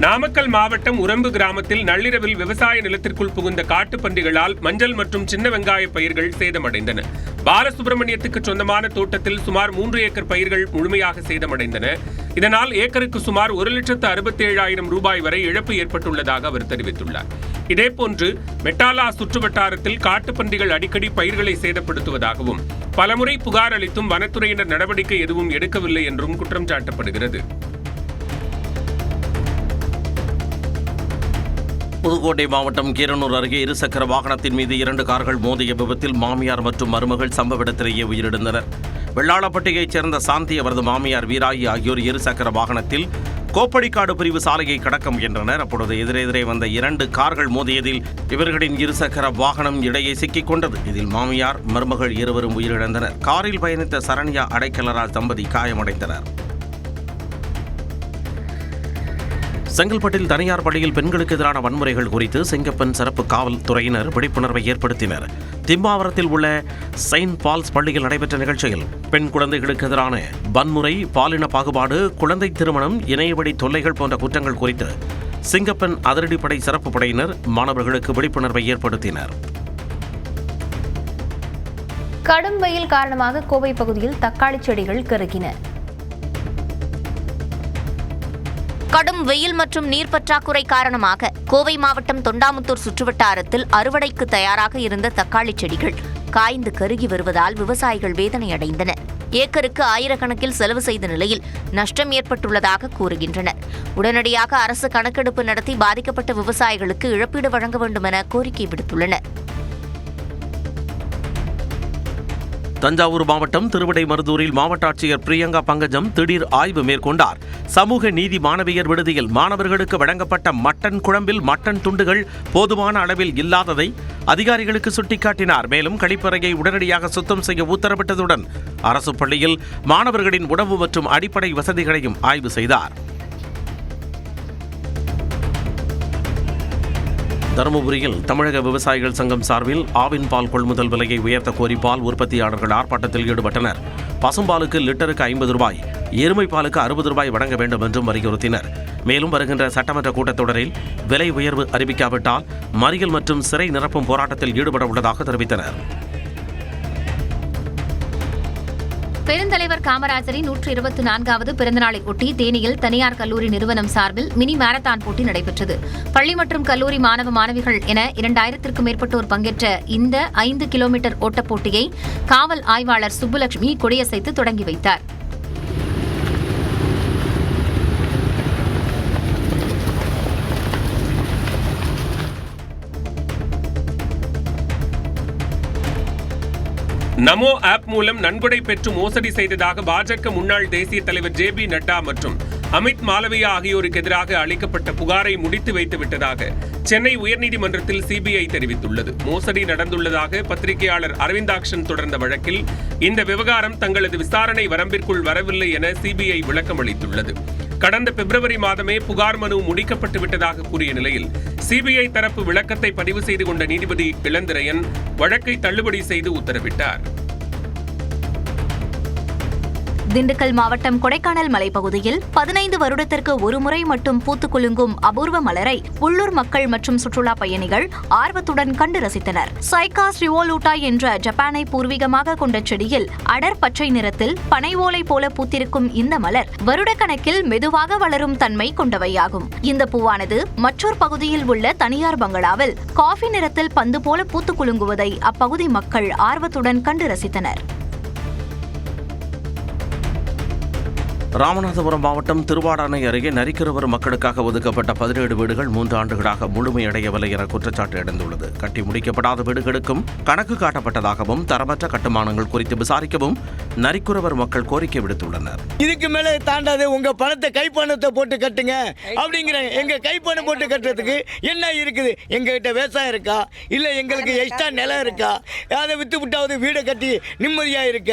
நாமக்கல் மாவட்டம் உரம்பு கிராமத்தில் நள்ளிரவில் விவசாய நிலத்திற்குள் புகுந்த காட்டுப்பன்றிகளால் மஞ்சள் மற்றும் சின்ன வெங்காய பயிர்கள் சேதமடைந்தன. பாலசுப்பிரமணியத்துக்கு சொந்தமான தோட்டத்தில் சுமார் 3 ஏக்கர் பயிர்கள் முழுமையாக சேதமடைந்தன. இதனால் ஏக்கருக்கு சுமார் 1,67,000 ரூபாய் வரை இழப்பு ஏற்பட்டுள்ளதாக அவர் தெரிவித்துள்ளார். இதேபோன்று மெட்டாலா சுற்றுவட்டாரத்தில் காட்டுப்பன்றிகள் அடிக்கடி பயிர்களை சேதப்படுத்துவதாகவும் பலமுறை புகார் அளித்தும் வனத்துறையினர் நடவடிக்கை எதுவும் எடுக்கவில்லை என்றும் குற்றம் சாட்டப்படுகிறது. புதுக்கோட்டை மாவட்டம் கீரனூர் அருகே இருசக்கர வாகனத்தின் மீது 2 கார்கள் மோதிய விபத்தில் மாமியார் மற்றும் மருமகள் சம்பவ இடத்திலேயே உயிரிழந்தனர். வெள்ளாளப்பட்டியைச் சேர்ந்த சாந்தி அவரது மாமியார் வீராயி ஆகியோர் இருசக்கர வாகனத்தில் கோப்படிக்காடு பிரிவு சாலையை கடக்க முயன்றனர். அப்பொழுது எதிரெதிரே வந்த 2 கார்கள் மோதியதில் இவர்களின் இருசக்கர வாகனம் இடையே சிக்கிக் கொண்டது. இதில் மாமியார் மருமகள் இருவரும் உயிரிழந்தனர். காரில் பயணித்த சரண்யா அடைக்கலராஜ் தம்பதி காயமடைந்தனர். செங்கல்பட்டில் தனியார் பள்ளியில் பெண்களுக்கு எதிரான வன்முறைகள் குறித்து சிங்கப்பன் சிறப்பு காவல்துறையினர் விழிப்புணர்வை ஏற்படுத்தினர். திம்மாவரத்தில் உள்ள செயின்ட் பால்ஸ் பள்ளியில் நடைபெற்ற நிகழ்ச்சியில் பெண் குழந்தைகளுக்கு எதிரான வன்முறை, பாலின பாகுபாடு, குழந்தை திருமணம், இணையவழி தொல்லைகள் போன்ற குற்றங்கள் குறித்து சிங்கப்பன் அதிரடிப்படை சிறப்பு படையினர் மாணவர்களுக்கு விழிப்புணர்வை ஏற்படுத்தினர். கடும் வெயில் காரணமாக கோவை பகுதியில் தக்காளி செடிகள் கருகின. கடும் வெயில் மற்றும் நீர் பற்றாக்குறை காரணமாக கோவை மாவட்டம் தொண்டாமுத்தூர் சுற்றுவட்டாரத்தில் அறுவடைக்கு தயாராக இருந்த தக்காளி செடிகள் காய்ந்து கருகி வருவதால் விவசாயிகள் வேதனையடைந்தனர். ஏக்கருக்கு ஆயிரக்கணக்கில் செலவு செய்த நிலையில் நஷ்டம் ஏற்பட்டுள்ளதாக கூறுகின்றனர். உடனடியாக அரசு கணக்கெடுப்பு நடத்தி பாதிக்கப்பட்ட விவசாயிகளுக்கு இழப்பீடு வழங்க வேண்டும் என கோரிக்கை விடுத்துள்ளனர். தஞ்சாவூர் மாவட்டம் திருவிடைமருதூரில் மாவட்ட ஆட்சியர் பிரியங்கா பங்கஜம் திடீர் ஆய்வு மேற்கொண்டார். சமூக நீதி மாணவியர் விடுதியில் மாணவர்களுக்கு வழங்கப்பட்ட மட்டன் குழம்பில் மட்டன் துண்டுகள் போதுமான அளவில் இல்லாததை அதிகாரிகளுக்கு சுட்டிக்காட்டினார். மேலும் கழிப்பறையை உடனடியாக சுத்தம் செய்ய உத்தரவிட்டதுடன் அரசு பள்ளியில் மாணவர்களின் உணவு மற்றும் அடிப்படை வசதிகளையும் ஆய்வு செய்தார். தருமபுரியில் தமிழக விவசாயிகள் சங்கம் சார்பில் ஆவின் பால் கொள்முதல் விலையை உயர்த்த கோரி பால் உற்பத்தியாளர்கள் ஆர்ப்பாட்டத்தில் ஈடுபட்டனர். பசும்பாலுக்கு லிட்டருக்கு 50 ரூபாய், எருமை பாலுக்கு 60 ரூபாய் வழங்க வேண்டும் என்றும் வலியுறுத்தினர். மேலும் வருகின்ற சட்டமன்ற கூட்டத்தொடரில் விலை உயர்வு அறிவிக்காவிட்டால் மறியல் மற்றும் சிறை நிரப்பும் போராட்டத்தில் ஈடுபட உள்ளதாக தெரிவித்தனர். பெருந்தலைவர் காமராஜரின் 124வது பிறந்தநாளை ஒட்டி தேனியில் தனியார் கல்லூரி நிறுவனம் சார்பில் மினி மாரத்தான் போட்டி நடைபெற்றது. பள்ளி மற்றும் கல்லூரி மாணவ மாணவிகள் என 2000க்கும் மேற்பட்டோர் பங்கேற்ற இந்த 5 கிலோமீட்டர் ஓட்டப் போட்டியை காவல் ஆய்வாளர் சுப்புலட்சுமி கொடியசைத்து தொடங்கி வைத்தார். நமோ ஆப் மூலம் நன்கொடை பெற்று மோசடி செய்ததாக பாஜக முன்னாள் தேசிய தலைவர் JB நட்டா மற்றும் அமித் மாலவியா ஆகியோருக்கு எதிராக அளிக்கப்பட்ட புகாரை முடித்து வைத்து விட்டதாக சென்னை உயர்நீதிமன்றத்தில் CBI தெரிவித்துள்ளது. மோசடி நடந்துள்ளதாக பத்திரிகையாளர் அரவிந்தாக்ஷன் தொடர்ந்த வழக்கில் இந்த விவகாரம் தங்களது விசாரணை வரம்பிற்குள் வரவில்லை என CBI விளக்கம் அளித்துள்ளது. கடந்த பிப்ரவரி மாதமே புகார் மனு முடிக்கப்பட்டு விட்டதாக கூறிய நிலையில் CBI தரப்பு விளக்கத்தை பதிவு செய்து கொண்ட நீதிபதி இளந்திரையன் வழக்கை தள்ளுபடி செய்து உத்தரவிட்டார். திண்டுக்கல் மாவட்டம் கொடைக்கானல் மலைப்பகுதியில் 15 வருடத்திற்கு ஒருமுறை மட்டும் பூத்து குலுங்கும் அபூர்வ மலரை உள்ளூர் மக்கள் மற்றும் சுற்றுலா பயணிகள் ஆர்வத்துடன் கண்டு ரசித்தனர். சைகாஸ் ரிவோலூட்டா என்ற ஜப்பானை பூர்வீகமாக கொண்ட செடியில் அடர் பச்சை நிறத்தில் பனை ஓலை போல பூத்திருக்கும் இந்த மலர் வருடக்கணக்கில் மெதுவாக வளரும் தன்மை கொண்டவையாகும். இந்த பூவானது மற்றொரு பகுதியில் உள்ள தனியார் பங்களாவில் காஃபி நிறத்தில் பந்து போல பூத்து குலுங்குவதை அப்பகுதி மக்கள் ஆர்வத்துடன் கண்டு ரசித்தனர். ராமநாதபுரம் மாவட்டம் திருவாடானை அருகே நரிக்கரவர் மக்களுக்காக ஒதுக்கப்பட்ட 17 வீடுகள் 3 ஆண்டுகளாக முழுமையடையவில்லை என குற்றச்சாட்டு எழுந்துள்ளது. கட்டி முடிக்கப்படாத வீடுகளுக்கும் கணக்கு காட்டப்பட்டதாகவும் தரமற்ற கட்டுமானங்கள் குறித்து விசாரிக்கவும் நரிக்குறவர் மக்கள் கோரிக்கை விடுத்துள்ளனர். இதுக்கு மேலே தாண்டாது உங்க பணத்தை கைப்பணத்தை போட்டு கட்டுங்க அப்படிங்கிற. எங்க கைப்பணம் போட்டு கட்டுறதுக்கு என்ன இருக்குது? எங்ககிட்ட விவசாயம் இருக்கா? இல்லை எங்களுக்கு எக்ஸ்ட்ரா நிலம் இருக்கா? அதை வித்து விட்டாவது வீடை கட்டி நிம்மதியாக இருக்க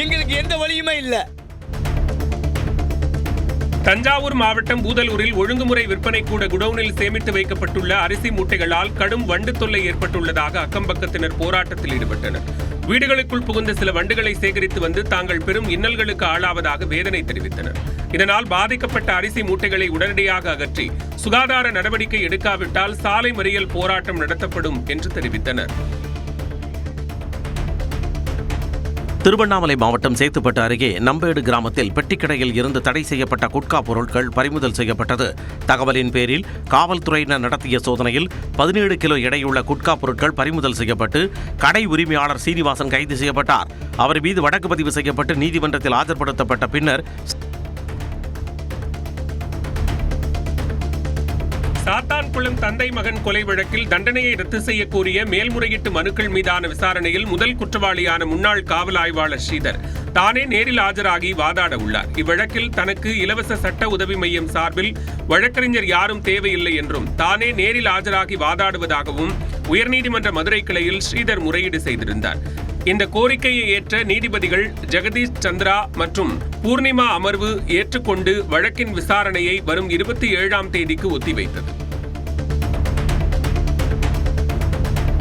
எங்களுக்கு எந்த வழியுமே இல்லை. தஞ்சாவூர் மாவட்டம் பூதலூரில் ஒழுங்குமுறை விற்பனை கூட குடோனில் சேமித்து வைக்கப்பட்டுள்ள அரிசி மூட்டைகளால் கடும் வண்டு தொல்லை ஏற்பட்டுள்ளதாக அக்கம்பக்கத்தினர் போராட்டத்தில் ஈடுபட்டனர். வீடுகளுக்குள் புகுந்த சில வண்டுகளை சேகரித்து வந்து தாங்கள் பெரும் இன்னல்களுக்கு ஆளாவதாக வேதனை தெரிவித்தனர். இதனால் பாதிக்கப்பட்ட அரிசி மூட்டைகளை உடனடியாக அகற்றி சுகாதார நடவடிக்கை எடுக்காவிட்டால் சாலை மறியல் போராட்டம் நடத்தப்படும் என்று தெரிவித்தனர். திருவண்ணாமலை மாவட்டம் சேத்துப்பட்டு அருகே நம்பேடு கிராமத்தில் பெட்டிக்கடையில் இருந்து தடை செய்யப்பட்ட குட்கா பொருட்கள் பறிமுதல் செய்யப்பட்டது. தகவலின் பேரில் காவல்துறையினர் நடத்திய சோதனையில் 17 கிலோ எடையுள்ள குட்கா பொருட்கள் பறிமுதல் செய்யப்பட்டு கடை உரிமையாளர் சீனிவாசன் கைது செய்யப்பட்டார். அவர் மீது வழக்கு பதிவு செய்யப்பட்டு நீதிமன்றத்தில் ஆஜர்படுத்தப்பட்ட பின்னர் சாத்தான்குளம் தந்தை மகன் கொலை வழக்கில் தண்டனையை ரத்து செய்ய கோரிய மேல்முறையீட்டு மனுக்கள் மீதான விசாரணையில் முதல் குற்றவாளியான முன்னாள் காவல் ஆய்வாளர் ஸ்ரீதர் தானே நேரில் ஆஜராகி வாதாட உள்ளார். இவ்வழக்கில் தனக்கு இலவச சட்ட உதவி மையம் சார்பில் வழக்கறிஞர் யாரும் தேவையில்லை என்றும் தானே நேரில் ஆஜராகி வாதாடுவதாகவும் உயர்நீதிமன்ற மதுரை கிளையில் ஸ்ரீதர் முறையீடு செய்திருந்தார். இந்த கோரிக்கையை ஏற்ற நீதிபதிகள் ஜெகதீஷ் சந்திரா மற்றும் பூர்ணிமா அமர்வு ஏற்றுக்கொண்டு வழக்கின் விசாரணையை வரும் 27ஆம் தேதிக்கு ஒத்திவைத்தது.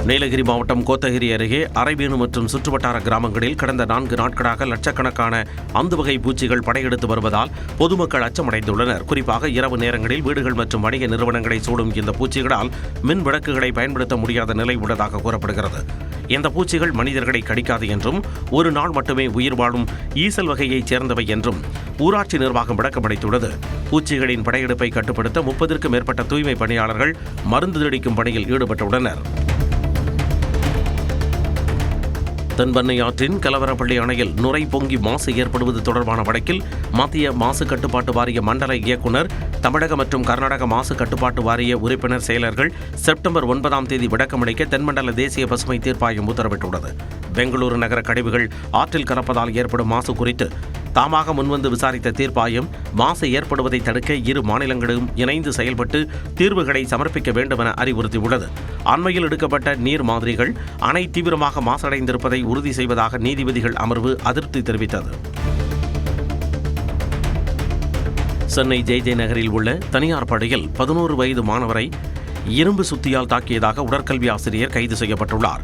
நீலகிரி மாவட்டம் கோத்தகிரி அருகே அரைவேணு மற்றும் சுற்றுவட்டார கிராமங்களில் கடந்த 4 நாட்களாக லட்சக்கணக்கான அந்த வகை பூச்சிகள் படையெடுத்து வருவதால் பொதுமக்கள் அச்சமடைந்துள்ளனர். குறிப்பாக இரவு நேரங்களில் வீடுகள் மற்றும் வணிக நிறுவனங்களை சூடும் இந்த பூச்சிகளால் மின் விளக்குகளை பயன்படுத்த முடியாத நிலை உள்ளதாக கூறப்படுகிறது. இந்த பூச்சிகள் மனிதர்களை கடிக்காது என்றும் ஒரு நாள் மட்டுமே உயிர் வாழும் ஈசல் வகையைச் சேர்ந்தவை என்றும் ஊராட்சி நிர்வாகம் விளக்கமளித்துள்ளது. பூச்சிகளின் படையெடுப்பை கட்டுப்படுத்த 30க்கும் மேற்பட்ட தூய்மை பணியாளர்கள் மருந்து தெளிக்கும் பணியில் ஈடுபட்டுள்ளனர். தென்பெண்ணை ஆற்றின் கலவரப்பள்ளி அணையில் நுரை பொங்கி மாசு ஏற்படுவது தொடர்பான வழக்கில் மத்திய மாசு கட்டுப்பாட்டு வாரிய மண்டல இயக்குநர், தமிழக மற்றும் கர்நாடக மாசு கட்டுப்பாட்டு வாரிய உறுப்பினர் செயலர்கள் செப்டம்பர் 9ஆம் தேதி விளக்கமளிக்க தென்மண்டல தேசிய பசுமை தீர்ப்பாயம் உத்தரவிட்டுள்ளது. பெங்களூரு நகர கழிவுகள் ஆற்றில் கலப்பதால் ஏற்படும் மாசு குறித்து தாமாக முன்வந்து விசாரித்த தீர்ப்பாயம் மாசு ஏற்படுவதை தடுக்க இரு மாநிலங்களும் இணைந்து செயல்பட்டு தீர்வுகளை சமர்ப்பிக்க வேண்டும் என அறிவுறுத்தியுள்ளது. அண்மையில் எடுக்கப்பட்ட நீர் மாதிரிகள் அணை தீவிரமாக மாசடைந்திருப்பதை உறுதி செய்வதாக நீதிபதிகள் அமர்வு அதிருப்தி தெரிவித்தது. சென்னை ஜே நகரில் உள்ள தனியார் பள்ளியில் 11 வயது மாணவரை இரும்பு சுத்தியால் தாக்கியதாக உடற்கல்வி ஆசிரியர் கைது செய்யப்பட்டுள்ளார்.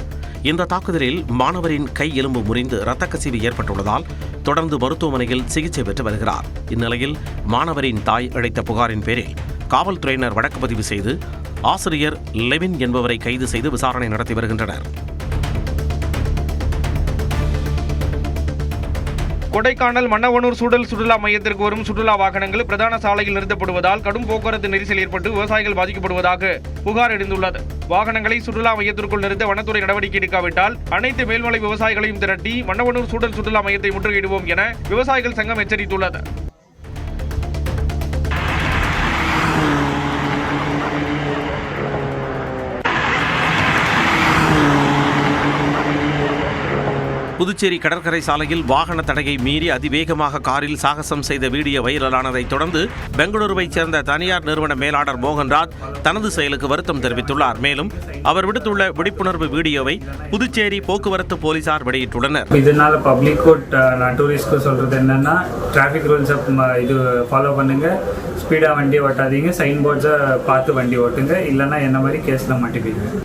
இந்த தாக்குதலில் மாணவரின் கை எலும்பு முறிந்து இரத்த கசிவு ஏற்பட்டுள்ளதால் தொடர்ந்து மருத்துவமனையில் சிகிச்சை பெற்று வருகிறார். இந்நிலையில் மாணவரின் தாய் அளித்த புகாரின் பேரில் காவல்துறையினர் வழக்கு பதிவு செய்து ஆசிரியர் லெவின் என்பவரை கைது செய்து விசாரணை நடத்தி வருகின்றனர். கொடைக்கானல் மன்னவனூர் சூழல் சுற்றுலா மையத்திற்கு வரும் சுற்றுலா வாகனங்கள் பிரதான சாலையில் நிறுத்தப்படுவதால் கடும் போக்குவரத்து நெரிசல் ஏற்பட்டு விவசாயிகள் பாதிக்கப்படுவதாக புகார் எழுந்துள்ளது. வாகனங்களை சுற்றுலா மையத்திற்குள் நிறுத்த வனத்துறை நடவடிக்கை எடுக்காவிட்டால் அனைத்து மேல்மலை விவசாயிகளையும் திரட்டி மன்னவனூர் சூழல் சுற்றுலா மையத்தை முற்றுகையிடுவோம் என விவசாயிகள் சங்கம் எச்சரித்துள்ளது. புதுச்சேரி கடற்கரை சாலையில் வாகன தடையை மீறி அதிவேகமாக காரில் சாகசம் செய்த வீடியோ வைரலானதை தொடர்ந்து பெங்களூருவைச் சேர்ந்த தனியார் நிறுவன மேலாளர் மோகன்ராஜ் தனது செயலுக்கு வருத்தம் தெரிவித்துள்ளார். மேலும் அவர் விடுத்துள்ள விழிப்புணர்வு வீடியோவை புதுச்சேரி போக்குவரத்து போலீசார் வெளியிட்டுள்ளனர். இதனால பப்ளிக் நான் டூரிஸ்ட்க்கு சொல்றது என்னன்னா, டிராஃபிக் ரூல்ஸை இது ஃபாலோ பண்ணுங்க, ஸ்பீடாக வண்டி ஓட்டாதீங்க, சைன் போர்ட்ஸை பார்த்து வண்டி ஓட்டுங்க, இல்லைன்னா என்ன மாதிரி கேஸில் மாட்டிப்பீங்க.